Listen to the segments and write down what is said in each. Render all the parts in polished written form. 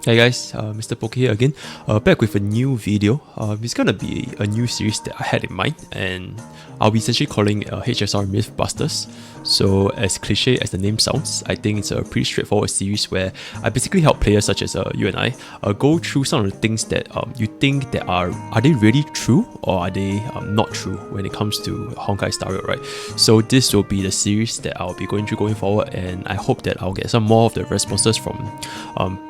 Hey guys, Mr. Poke here again, back with a new video. It's gonna be a new series that I had in mind, and I'll be essentially calling it HSR MythBusters. So as cliche as the name sounds, I think it's a pretty straightforward series where I basically help players such as you and I go through some of the things that you think that are they really true or are they not true when it comes to Honkai Star Rail, right? So this will be the series that I'll be going through going forward, and I hope that I'll get some more of the responses from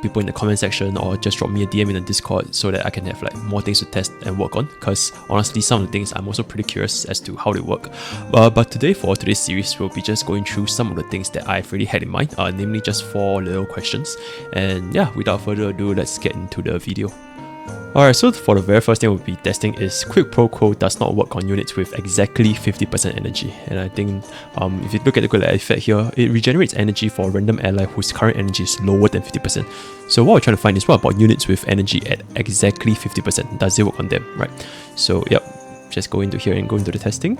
people in the comment section, or just drop me a DM in the Discord so that I can have like more things to test and work on, because honestly some of the things I'm also pretty curious as to how they work. But today, for today's series, we'll be just going through some of the things that I've already had in mind, namely just 4 little questions. And yeah, without further ado, let's get into the video. Alright, so for the very first thing we'll be testing is quick Pro Quo does not work on units with exactly 50% energy. And I think if you look at the good effect here, it regenerates energy for a random ally whose current energy is lower than 50%. So what we're trying to find is what about units with energy at exactly 50%? Does it work on them, right? So yep, just go into here and go into the testing.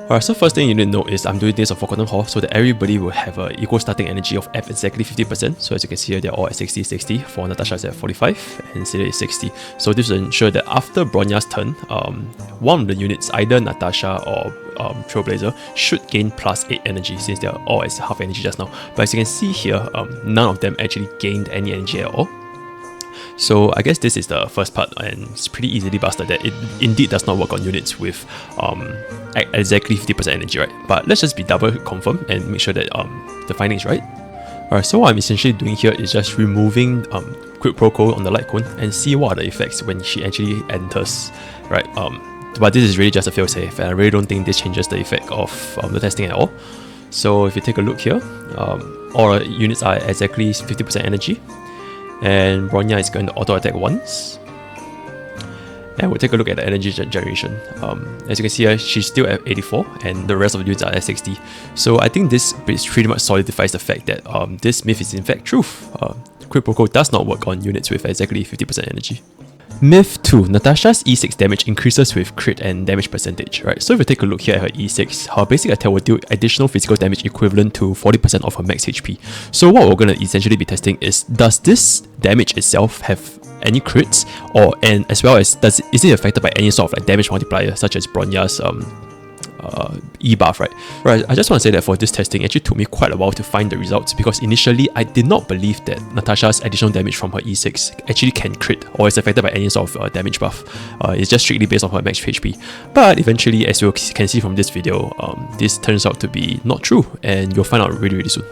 Alright, so first thing you need to know is I'm doing this on Forgotten Hall so that everybody will have an equal starting energy of at exactly 50%. So as you can see here, they're all at 60. For Natasha is at 45 and Celia is 60. So this will ensure that after Bronya's turn, one of the units, either Natasha or Trailblazer, should gain +8 energy since they're all at half energy just now. But as you can see here, none of them actually gained any energy at all. So I guess this is the first part, and it's pretty easily busted that it indeed does not work on units with exactly 50% energy, right? But let's just be double confirmed and make sure that the finding is right. Alright, so what I'm essentially doing here is just removing quick Pro Quo on the light cone and see what are the effects when she actually enters, right? But this is really just a failsafe, and I really don't think this changes the effect of the testing at all. So if you take a look here, all our units are exactly 50% energy. And Bronya is going to auto attack once. And we'll take a look at the energy generation. As you can see here, she's still at 84 and the rest of the units are at 60. So I think this pretty much solidifies the fact that this myth is in fact truth. Quick Pro Quo does not work on units with exactly 50% energy. Myth 2. Natasha's E6 damage increases with crit and damage percentage, right? So if you take a look here at her E6, her basic attack will deal additional physical damage equivalent to 40% of her max HP. So what we're going to essentially be testing is, does this damage itself have any crits, and as well as is it affected by any sort of like damage multiplier such as Bronya's E-buff, right? Right, I just want to say that for this testing, it actually took me quite a while to find the results, because initially I did not believe that Natasha's additional damage from her E6 actually can crit or is affected by any sort of damage buff. It's just strictly based on her max HP. But eventually, as you can see from this video, this turns out to be not true, and you'll find out really soon.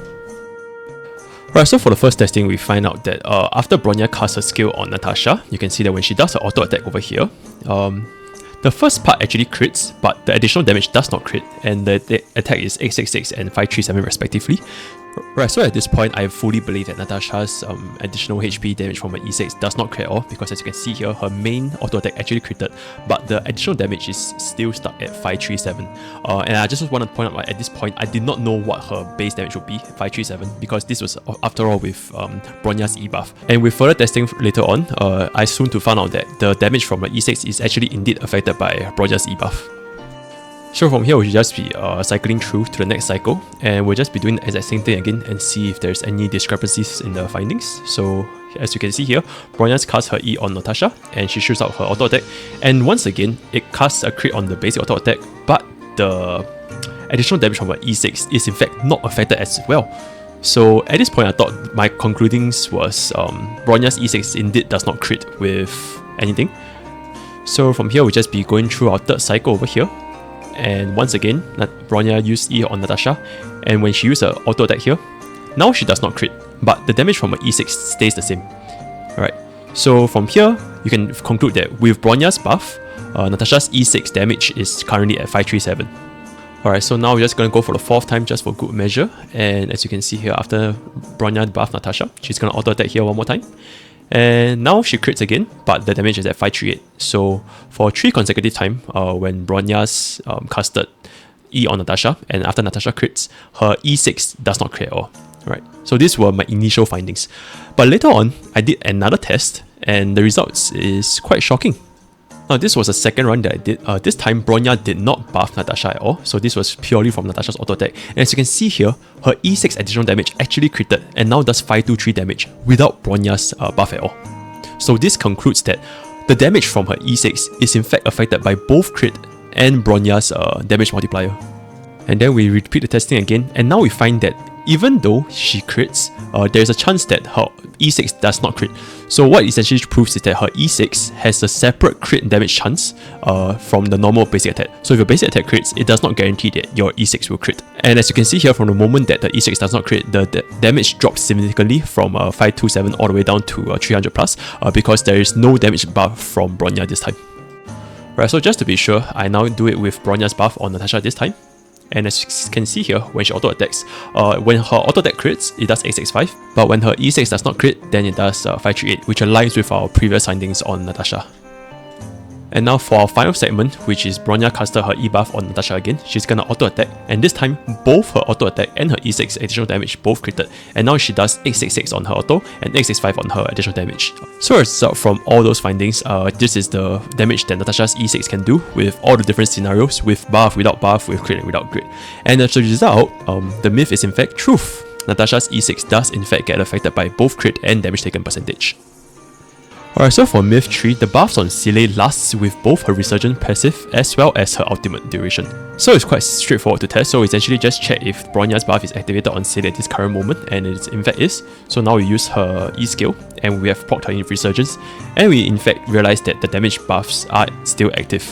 Right, so for the first testing, we find out that after Bronya casts her skill on Natasha, you can see that when she does her auto attack over here, the first part actually crits, but the additional damage does not crit, and the attack is 866 and 537 respectively. Right, so at this point, I fully believe that Natasha's additional HP damage from her E6 does not crit at all, because as you can see here, her main auto attack actually critted, but the additional damage is still stuck at 537. And I just want to point out, like, at this point, I did not know what her base damage would be, 537, because this was, after all, with Bronya's E-buff. And with further testing later on, I soon to find out that the damage from her E6 is actually indeed affected by Bronya's E-buff. So from here, we'll just be cycling through to the next cycle, and we'll just be doing the exact same thing again and see if there's any discrepancies in the findings. So as you can see here, Bronya casts her E on Natasha, and she shoots out her auto attack, and once again, it casts a crit on the basic auto attack, but the additional damage from her E6 is in fact not affected as well. So at this point, I thought my concludings was Bronya's E6 indeed does not crit with anything. So from here, we'll just be going through our third cycle over here. And once again, Bronya used E on Natasha, and when she used her auto attack here, now she does not crit, but the damage from her E6 stays the same. Alright, so from here, you can conclude that with Bronya's buff, Natasha's E6 damage is currently at 537. Alright, so now we're just going to go for the 4th time just for good measure, and as you can see here, after Bronya buffed Natasha, she's going to auto attack here one more time. And now she crits again, but the damage is at 538. So for 3 consecutive times, when Bronya's casted E on Natasha, and after Natasha crits, her E6 does not crit at all. Right. So these were my initial findings. But later on, I did another test, and the results is quite shocking. Now this was the second run that I did. This time Bronya did not buff Natasha at all, so this was purely from Natasha's auto attack. And as you can see here, her E6 additional damage actually critted and now does 523 damage without Bronya's buff at all. So this concludes that the damage from her E6 is in fact affected by both crit and Bronya's damage multiplier. And then we repeat the testing again, and now we find that even though she crits, there is a chance that her E6 does not crit. So what it essentially proves is that her E6 has a separate crit damage chance from the normal basic attack. So if your basic attack crits, it does not guarantee that your E6 will crit. And as you can see here, from the moment that the E6 does not crit, the damage drops significantly from 527 all the way down to 300 plus because there is no damage buff from Bronya this time. Right, so just to be sure, I now do it with Bronya's buff on Natasha this time. And as you can see here, when she auto attacks, when her auto attack crits, it does 865, but when her E6 does not crit, then it does 538, which aligns with our previous findings on Natasha. And now for our final segment, which is Bronya casted her E buff on Natasha again, she's gonna auto attack, and this time both her auto attack and her E6 additional damage both critted, and now she does 866 on her auto and 865 on her additional damage. So as a result from all those findings, this is the damage that Natasha's E6 can do with all the different scenarios, with buff, without buff, with crit and without crit. And as a result, the myth is in fact truth. Natasha's E6 does in fact get affected by both crit and damage taken percentage. Alright, so for Myth 3, the buffs on Seele lasts with both her Resurgent passive as well as her ultimate duration. So it's quite straightforward to test, so essentially just check if Bronya's buff is activated on Seele at this current moment, and it in fact is. So now we use her E skill, and we have procced her in Resurgence, and we in fact realize that the damage buffs are still active.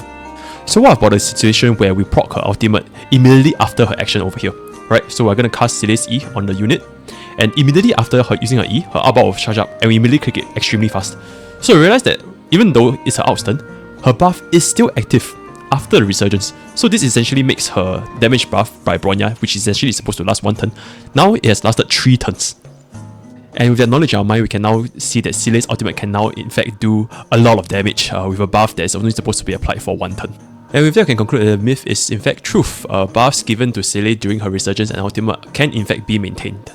So what about the situation where we proc her ultimate immediately after her action over here? Right, so we're going to cast Seele's E on the unit, and immediately after her using her E, her up will charge up, and we immediately click it extremely fast. So we realize that even though it's her outstun, her buff is still active after the Resurgence. So this essentially makes her damage buff by Bronya, which is essentially supposed to last 1 turn, now it has lasted 3 turns. And with that knowledge in our mind, we can now see that Seele's ultimate can now in fact do a lot of damage with a buff that is only supposed to be applied for 1 turn. And with that, we can conclude that the myth is in fact truth. Buffs given to Seele during her Resurgence and ultimate can in fact be maintained.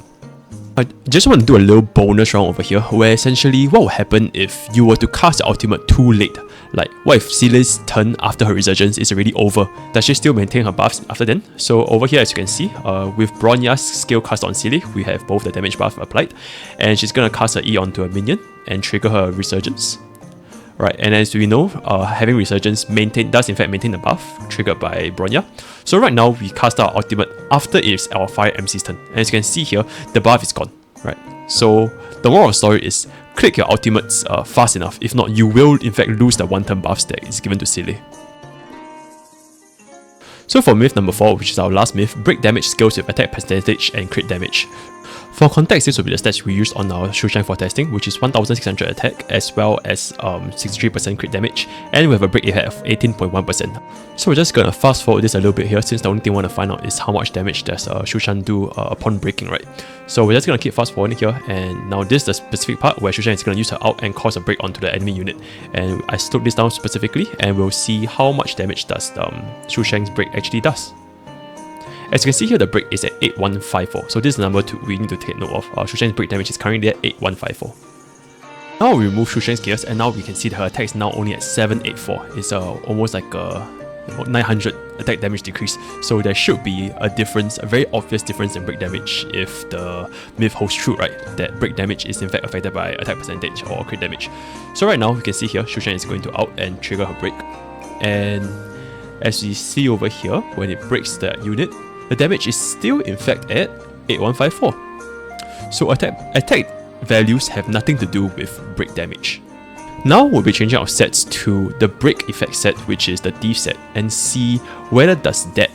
I just want to do a little bonus round over here, where essentially what will happen if you were to cast the ultimate too late. Like, what if Seele's turn after her Resurgence is already over? Does she still maintain her buffs after then? So over here, as you can see, with Bronya's skill cast on Seele, we have both the damage buff applied, and she's gonna cast her E onto a minion and trigger her Resurgence. Right, and as we know, having Resurgence does in fact maintain the buff triggered by Bronya. So right now, we cast our ultimate after it's our Fire MC's turn. And as you can see here, the buff is gone. Right, so the moral of the story is click your ultimates fast enough. If not, you will in fact lose the 1 turn buffs that is given to Seele. So for myth number 4, which is our last myth, break damage scales with attack percentage and crit damage. For context, this will be the stats we used on our Shushan for testing, which is 1600 attack as well as 63% crit damage, and we have a break effect of 18.1%. So we're just gonna fast forward this a little bit here, since the only thing we want to find out is how much damage does Shushan do upon breaking, right? So we're just gonna keep fast forwarding here, and now this is the specific part where Shushan is gonna use her ult and cause a break onto the enemy unit. And I slowed this down specifically, and we'll see how much damage does Shushan's break actually does. As you can see here, the break is at 8154, so this is the number we need to take note of. Shushan's break damage is currently at 8154. Now we remove Shushan's gears, and now we can see that her attack is now only at 784. It's almost like a 900 attack damage decrease, so there should be a difference, a very obvious difference in break damage if the myth holds true, right? That break damage is in fact affected by attack percentage or crit damage. So right now, we can see here, Shushan is going to out and trigger her break. And as we see over here, when it breaks the unit, the damage is still in fact at 8154. So attack values have nothing to do with break damage. Now we'll be changing our sets to the break effect set, which is the thief set, and see whether does that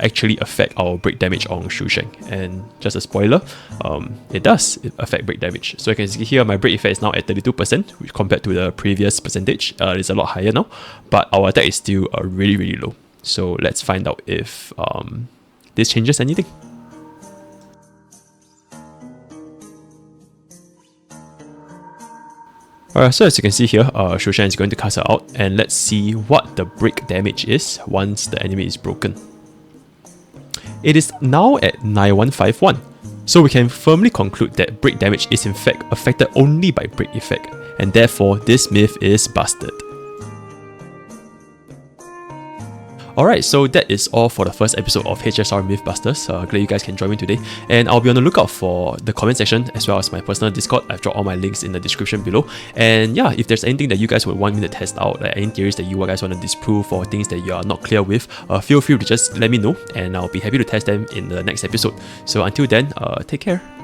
actually affect our break damage on Shushan. And just a spoiler, it does affect break damage. So you can see here my break effect is now at 32%, which compared to the previous percentage, it's a lot higher now, but our attack is still really low. So let's find out if this changes anything. Alright, so as you can see here, Shushan is going to cast her out, and let's see what the break damage is once the enemy is broken. It is now at 9151, so we can firmly conclude that break damage is in fact affected only by break effect, and therefore this myth is busted. Alright, so that is all for the first episode of HSR MythBusters. Glad you guys can join me today. And I'll be on the lookout for the comment section as well as my personal Discord. I've dropped all my links in the description below. And yeah, if there's anything that you guys would want me to test out, like any theories that you guys want to disprove or things that you are not clear with, feel free to just let me know and I'll be happy to test them in the next episode. So until then, take care.